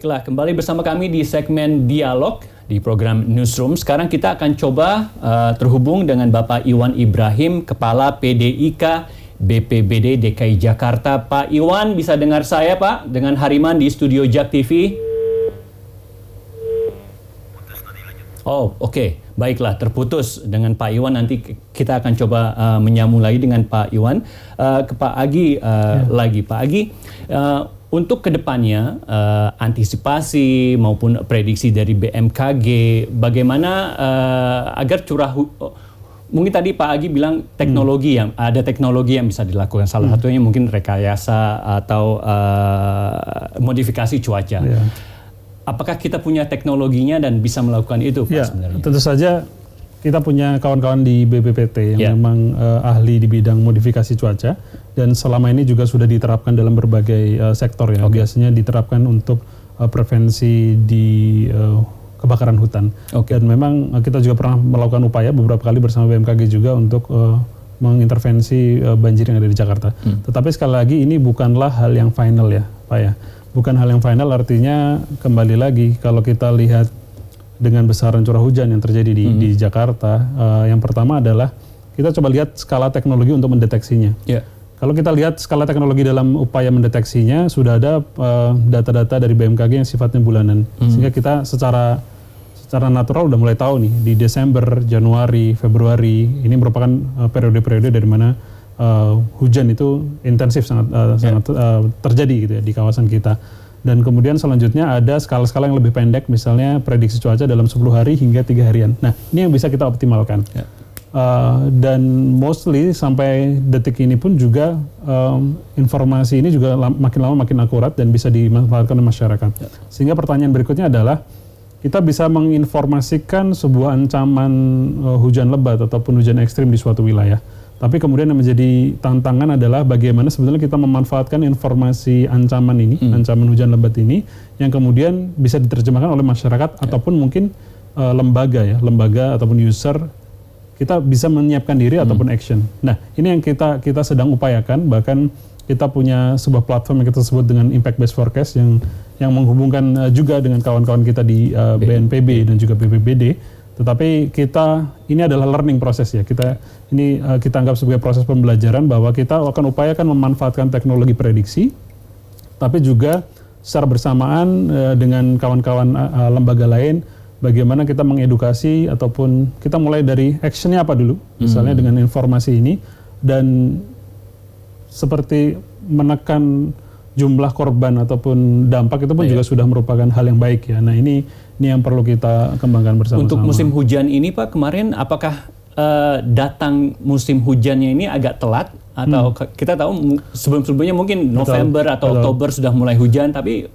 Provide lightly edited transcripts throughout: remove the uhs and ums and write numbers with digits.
Baiklah, kembali bersama kami di segmen Dialog di program Newsroom. Sekarang kita akan coba terhubung dengan Bapak Iwan Ibrahim, Kepala PDIK BPBD DKI Jakarta. Pak Iwan, bisa dengar saya Pak? Dengan Hariman di studio JAK TV. Oh, oke. Baiklah, terputus dengan Pak Iwan. Nanti kita akan coba menyambung lagi dengan Pak Iwan. Ke Pak Agi lagi. Pak Agi, untuk kedepannya, antisipasi maupun prediksi dari BMKG, bagaimana agar mungkin tadi Pak Agi bilang ada teknologi yang bisa dilakukan. Salah satunya mungkin rekayasa atau modifikasi cuaca. Yeah. Apakah kita punya teknologinya dan bisa melakukan itu Pak sebenarnya? Tentu saja kita punya kawan-kawan di BPPT yang memang ahli di bidang modifikasi cuaca, dan selama ini juga sudah diterapkan dalam berbagai sektor ya. Biasanya diterapkan untuk prevensi di kebakaran hutan. Dan memang kita juga pernah melakukan upaya beberapa kali bersama BMKG juga untuk mengintervensi banjir yang ada di Jakarta. Tetapi sekali lagi ini bukanlah hal yang final ya Pak ya. Bukan hal yang final, artinya kembali lagi kalau kita lihat dengan besaran curah hujan yang terjadi di Jakarta, yang pertama adalah kita coba lihat skala teknologi untuk mendeteksinya. Kalau kita lihat skala teknologi dalam upaya mendeteksinya, sudah ada data-data dari BMKG yang sifatnya bulanan. Sehingga kita secara natural udah mulai tahu nih, di Desember, Januari, Februari, ini merupakan periode-periode dari mana hujan itu intensif sangat terjadi gitu ya di kawasan kita. Dan kemudian selanjutnya ada skala-skala yang lebih pendek, misalnya prediksi cuaca dalam 10 hari hingga 3 harian. Nah, ini yang bisa kita optimalkan. Dan mostly sampai detik ini pun juga informasi ini juga makin lama makin akurat dan bisa dimanfaatkan oleh masyarakat. Sehingga pertanyaan berikutnya adalah, kita bisa menginformasikan sebuah ancaman hujan lebat ataupun hujan ekstrim di suatu wilayah. Tapi kemudian yang menjadi tantangan adalah bagaimana sebetulnya kita memanfaatkan informasi ancaman ini, ancaman hujan lebat ini, yang kemudian bisa diterjemahkan oleh masyarakat ataupun mungkin lembaga ataupun user, kita bisa menyiapkan diri ataupun action. Nah, ini yang kita sedang upayakan. Bahkan kita punya sebuah platform yang kita sebut dengan Impact Based Forecast yang menghubungkan juga dengan kawan-kawan kita di BNPB dan juga BPBD. Tetapi ini adalah learning proses ya. Kita anggap sebagai proses pembelajaran bahwa kita akan upayakan memanfaatkan teknologi prediksi, tapi juga secara bersamaan dengan kawan-kawan lembaga lain, bagaimana kita mengedukasi ataupun kita mulai dari actionnya apa dulu, misalnya dengan informasi ini, dan seperti menekan jumlah korban ataupun dampak itu pun juga sudah merupakan hal yang baik ya. Nah ini yang perlu kita kembangkan bersama-sama. Untuk musim hujan ini Pak, kemarin apakah datang musim hujannya ini agak telat? Atau kita tahu sebelum-sebelumnya mungkin November atau Oktober sudah mulai hujan, tapi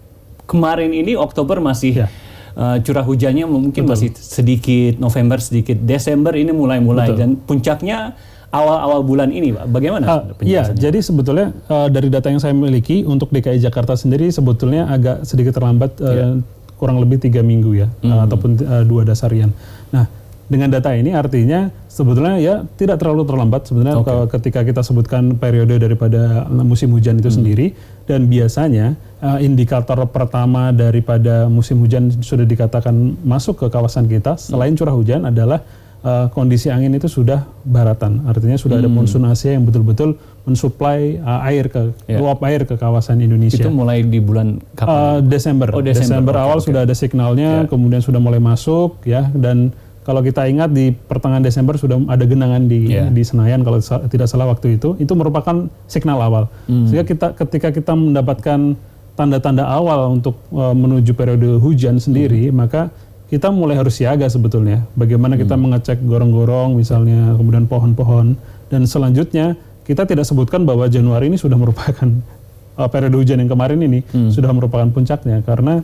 kemarin ini Oktober masih curah hujannya mungkin masih sedikit, November sedikit, Desember ini mulai dan puncaknya awal-awal bulan ini, Pak. Bagaimana penjelasannya? Jadi sebetulnya dari data yang saya miliki untuk DKI Jakarta sendiri sebetulnya agak sedikit terlambat, kurang lebih 3 minggu ya, ataupun 2 dasarian. Nah, dengan data ini artinya sebetulnya ya tidak terlalu terlambat sebenarnya ketika kita sebutkan periode daripada musim hujan itu sendiri. Dan biasanya indikator pertama daripada musim hujan sudah dikatakan masuk ke kawasan kita selain curah hujan adalah kondisi angin itu sudah baratan, artinya sudah ada monsun Asia yang betul-betul mensuplai luap air ke kawasan Indonesia. Itu mulai di bulan kapan? Desember. Desember awal sudah ada signalnya, kemudian sudah mulai masuk ya. Dan kalau kita ingat di pertengahan Desember sudah ada genangan di Senayan kalau tidak salah waktu itu merupakan signal awal. Sehingga ketika kita mendapatkan tanda-tanda awal untuk menuju periode hujan sendiri, maka kita mulai harus siaga sebetulnya. Bagaimana kita mengecek gorong-gorong misalnya, kemudian pohon-pohon. Dan selanjutnya kita tidak sebutkan bahwa Januari ini sudah merupakan periode hujan yang kemarin ini sudah merupakan puncaknya. Karena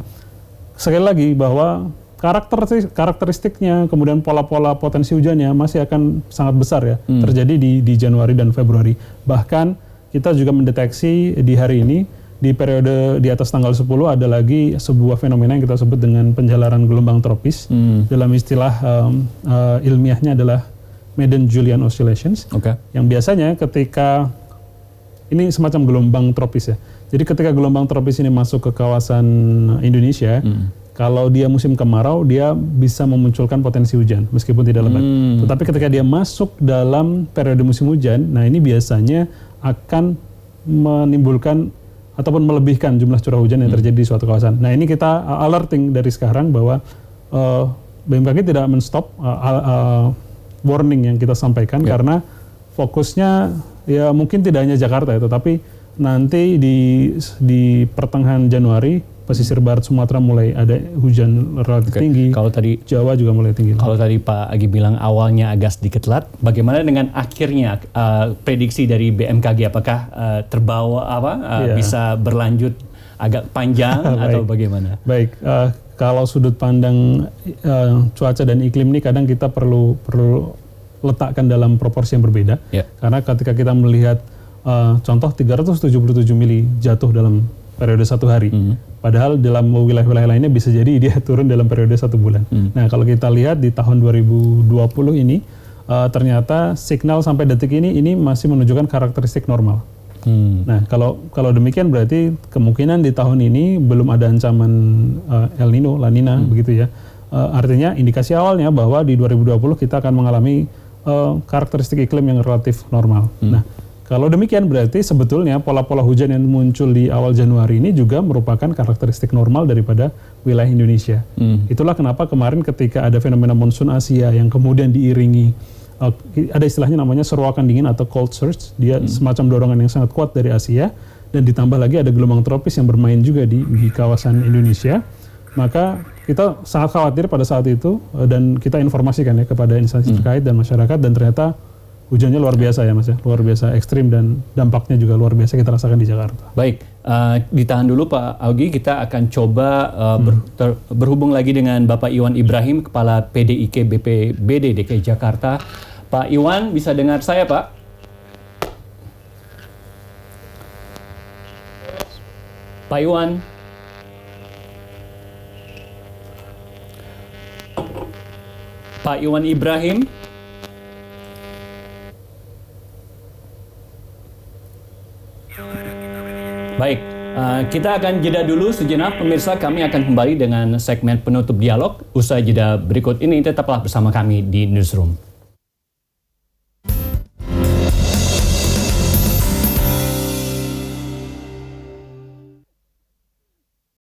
sekali lagi bahwa karakteristiknya, kemudian pola-pola potensi hujannya masih akan sangat besar ya terjadi di Januari dan Februari. Bahkan kita juga mendeteksi di hari ini, di periode di atas tanggal 10 ada lagi sebuah fenomena yang kita sebut dengan penjalaran gelombang tropis. Dalam istilah ilmiahnya adalah Madden-Julian Oscillations. Yang biasanya ketika ini semacam gelombang tropis ya. Jadi ketika gelombang tropis ini masuk ke kawasan Indonesia, kalau dia musim kemarau, dia bisa memunculkan potensi hujan meskipun tidak lebat. Tetapi ketika dia masuk dalam periode musim hujan, nah ini biasanya akan menimbulkan ataupun melebihkan jumlah curah hujan yang terjadi di suatu kawasan. Nah ini kita alerting dari sekarang bahwa BMKG tidak men-stop warning yang kita sampaikan karena fokusnya ya mungkin tidak hanya Jakarta ya, tetapi nanti di pertengahan Januari pesisir barat Sumatera mulai ada hujan relatif tinggi. Kalau tadi Jawa juga mulai tinggi. Kalau tadi Pak Agi bilang awalnya agak sedikit telat, bagaimana dengan akhirnya prediksi dari BMKG? Apakah terbawa bisa berlanjut agak panjang atau bagaimana? Baik, kalau sudut pandang cuaca dan iklim ini kadang kita perlu letakkan dalam proporsi yang berbeda. Karena ketika kita melihat contoh 377 mili jatuh dalam periode 1 hari. Padahal dalam wilayah-wilayah lainnya bisa jadi dia turun dalam periode 1 bulan. Nah kalau kita lihat di tahun 2020 ini ternyata signal sampai detik ini masih menunjukkan karakteristik normal. Nah kalau demikian berarti kemungkinan di tahun ini belum ada ancaman El Nino, La Nina begitu ya. Artinya indikasi awalnya bahwa di 2020 kita akan mengalami karakteristik iklim yang relatif normal. Nah kalau demikian berarti sebetulnya pola-pola hujan yang muncul di awal Januari ini juga merupakan karakteristik normal daripada wilayah Indonesia. Itulah kenapa kemarin ketika ada fenomena monsun Asia yang kemudian diiringi, ada istilahnya namanya seruakan dingin atau cold surge, dia semacam dorongan yang sangat kuat dari Asia, dan ditambah lagi ada gelombang tropis yang bermain juga di kawasan Indonesia, maka kita sangat khawatir pada saat itu dan kita informasikan ya kepada instansi terkait dan masyarakat, dan ternyata hujannya luar biasa ya Mas ya, luar biasa ekstrim dan dampaknya juga luar biasa kita rasakan di Jakarta. Baik, ditahan dulu Pak Augie, kita akan coba berhubung lagi dengan Bapak Iwan Ibrahim, Kepala PDIK BPBD DKI Jakarta. Pak Iwan, bisa dengar saya Pak? Pak Iwan? Pak Iwan Ibrahim? Baik, kita akan jeda dulu sejenak pemirsa, kami akan kembali dengan segmen penutup dialog. Usai jeda berikut ini, tetaplah bersama kami di Newsroom.